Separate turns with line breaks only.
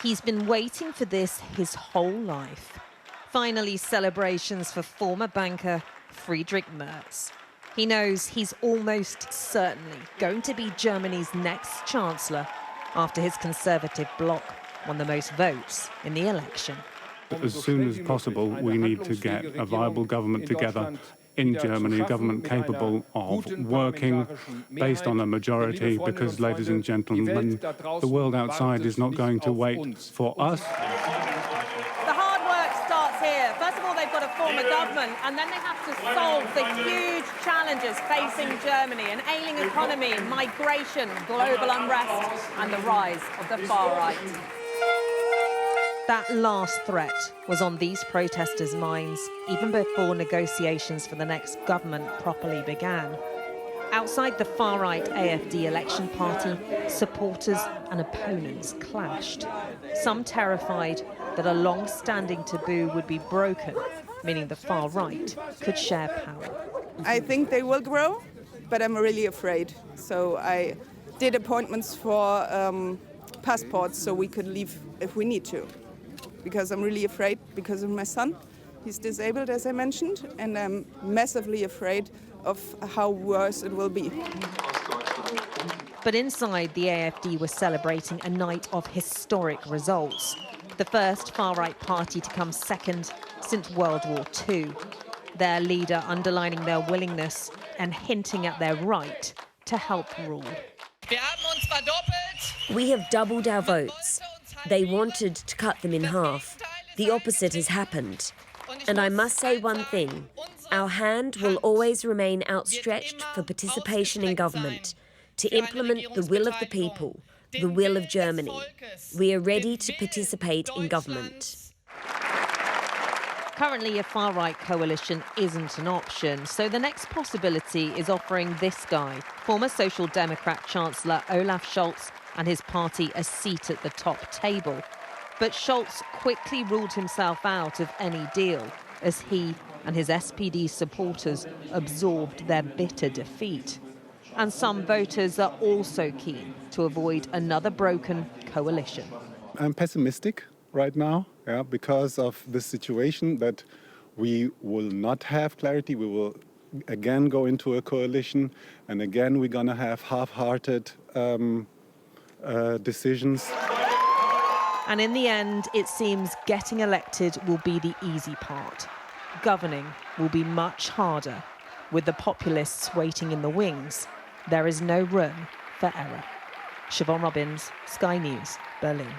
He's been waiting for this his whole life. Finally, celebrations for former banker Friedrich Merz. He knows he's almost certainly going to be Germany's next chancellor after his conservative bloc won the most votes in the election.
As soon as possible, we need to get a viable government together in Germany, a government capable of working based on a majority, because, ladies and gentlemen, the world outside is not going to wait for us.
The hard work starts here. First of all, they've got to form a government, and then they have to solve the huge challenges facing Germany: an ailing economy, migration, global unrest, and the rise of the far right. That last threat was on these protesters' minds even before negotiations for the next government properly began. Outside the far-right AfD election party, supporters and opponents clashed. Some terrified that a long-standing taboo would be broken, meaning the far right could share power.
I think they will grow, but I'm really afraid. So I did appointments for passports so we could leave if we need to. Because I'm really afraid because of my son. He's disabled, as I mentioned, and I'm massively afraid of how worse it will be.
But inside, the AfD was celebrating a night of historic results. The first far-right party to come second since World War II. Their leader underlining their willingness and hinting at their right to help rule.
We have doubled our votes. They wanted to cut them in half. The opposite has happened. And I must say one thing. Our hand will always remain outstretched for participation in government, to implement the will of the people, the will of Germany. We are ready to participate in government.
Currently, a far-right coalition isn't an option, so the next possibility is offering this guy, former Social Democrat Chancellor Olaf Scholz, and his party a seat at the top table. But Scholz quickly ruled himself out of any deal as he and his SPD supporters absorbed their bitter defeat. And some voters are also keen to avoid another broken coalition.
I'm pessimistic right now, because of the situation that we will not have clarity. We will again go into a coalition, and again we're going to have half-hearted decisions.
And in the end, it seems getting elected will be the easy part. Governing will be much harder. With the populists waiting in the wings, there is no room for error. Siobhan Robbins, Sky News, Berlin.